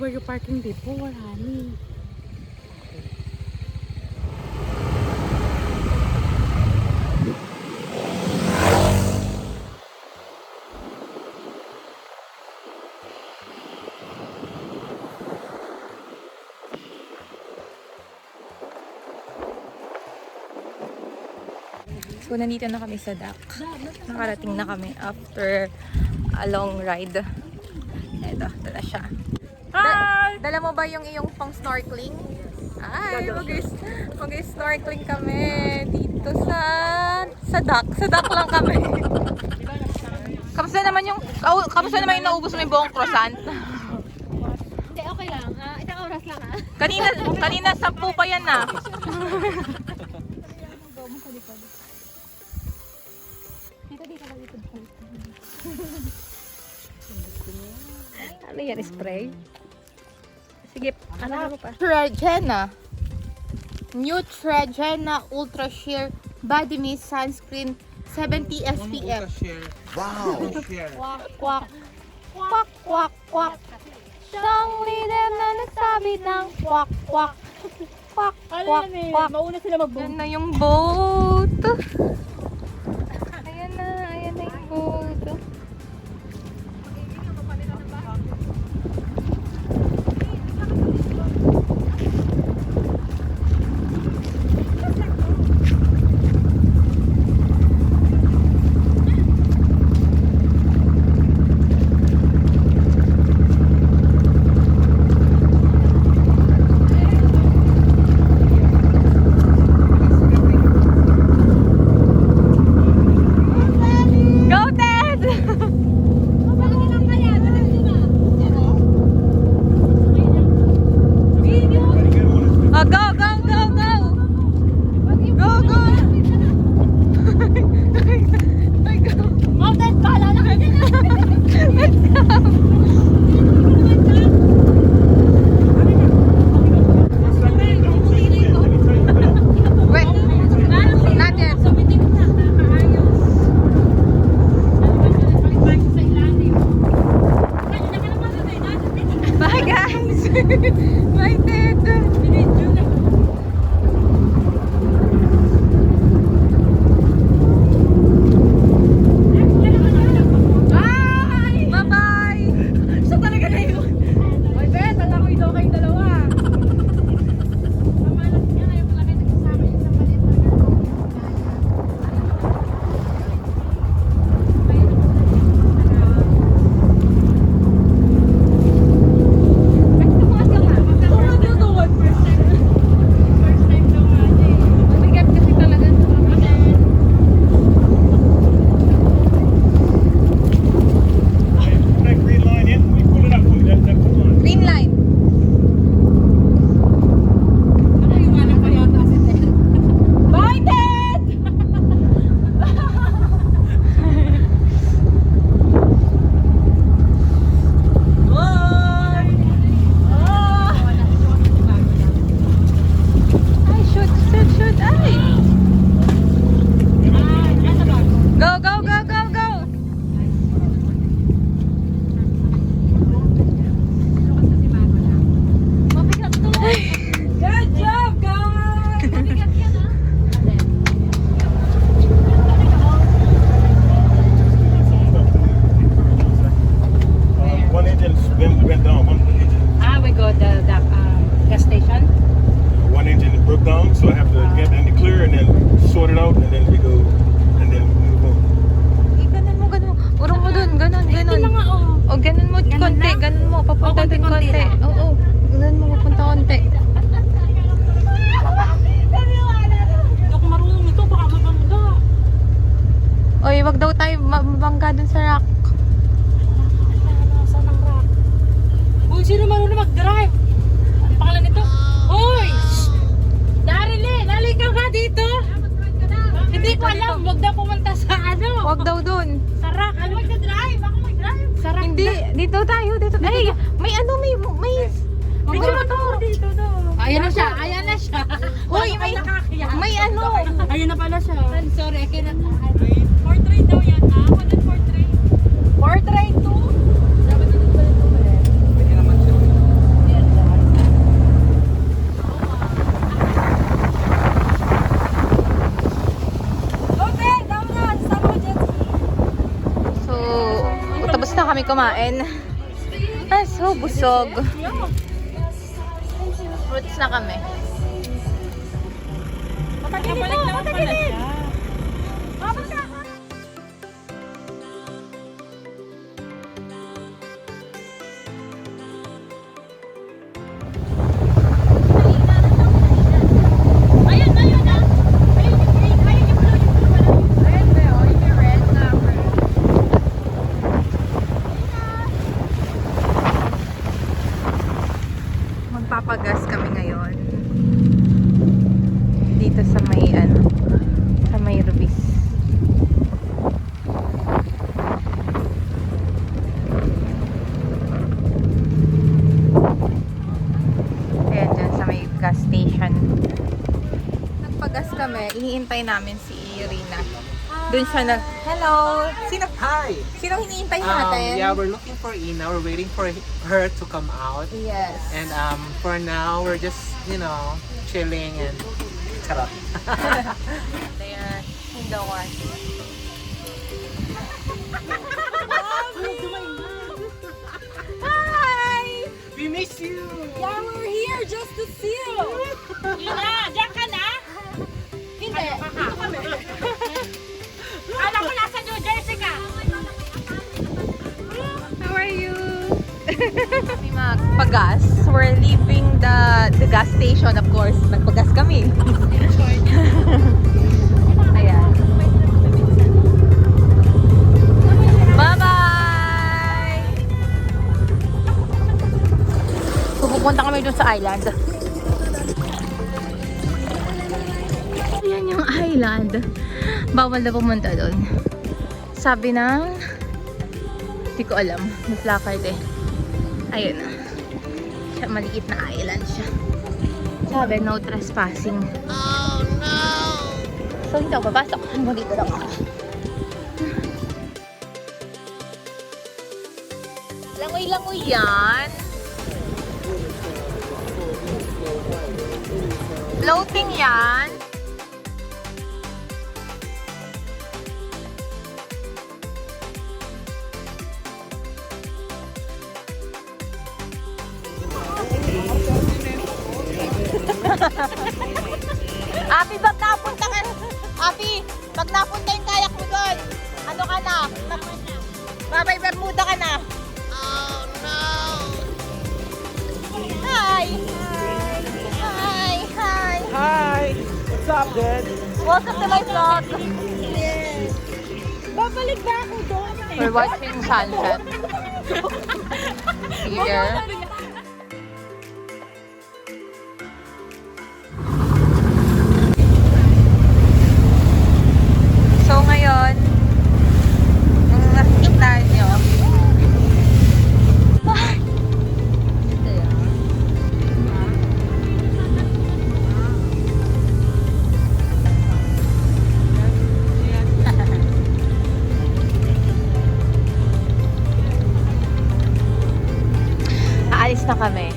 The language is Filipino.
where you parking before, honey. So, nandito na kami sa dock. Nakarating na kami after a long ride. Ito, ito na siya. Dala mo ba yung iyong pang snorkeling? Ay, mag-snorkeling kami dito sa dock. Sa dock lang kami. Kamusta naman yung naubos mo yung buong croissant? Hindi, okay lang. Isang oras lang Kanina 10 pa yan na. Ano yan? Spray? Sige, ano pa? Neutrogena. Neutrogena Ultra Sheer Body Mist Sunscreen 70 SPF. Wow! Kwak, kwak, kwak, kwak. Siyang leader na nagsabi ng kwak, kwak. Kwak, kwak, kwak. Mauna sila mag-boom. Yan na yung boat. Ayan na yung boat. Mabangga dun sa rock. Saan ang rock? Uy, sino marunong mag-drive? Ano pangalan nito? Uy! Darilyn, halika ka dito. Hindi ko alam, wag daw pumunta sa ano. Wag daw dun. Sa rock. Ano mag-drive? Ako mag-drive. Sa rock. Hindi, dito tayo. Ay, may ano, may video motor. Dito daw. Ayan na siya. Uy, may ano. Ayun na pala siya. I'm sorry, I cannot. Portrait daw yan ha? Ano yung portrait? Portrait 2? Dapat na pala ito eh. Pwede naman siya. Tapos na kami kumain. Ah, so busog. Fruits na kami. Kapalik naman pala siya. Magpapagas kami ngayon. Dito sa may sa may Rubis. Ayan dyan sa may gas station. Nagpagas kami, iniintay namin si Irina. Doon siya hello! Sino? Hi! Sino hinihintay natin? Yeah, we're looking for Ina. We're waiting for her to come out. Yes. And for now, we're just, chilling and charot. There, in the one. Hi! We miss you! Yeah, we're here just to see you. Ina, diyan ka na? Hindi. Dito kami. Alam ko nasa New Jersey ka. How are you? Kami magpagas. We're leaving the gas station, of course. Nagpagas kami. Ayan. Bye-bye! So, pupunta kami dun sa island. Ayan yung island. Bawal na pumunta dun. Sabi ng hindi ko alam. May placard eh. Ayun na. Siya, maliit na island siya. Sabi, no trespassing. Oh no! So, hindi ako papasok. Hanggang dito lang ako. Langoy-langoy yan. Floating yan. Api, pag napunta ka, Api, pag napunta yung kayak mo doon, ano ka na? Babay, Bermuda ka na. Oh no! Hi! Hi! Hi! Hi! What's up, dude? Welcome to my vlog. Yes. Babalik ba ako doon? We're watching sunset. Here. So ngayon, kung nakikita nyo, aalis na kami.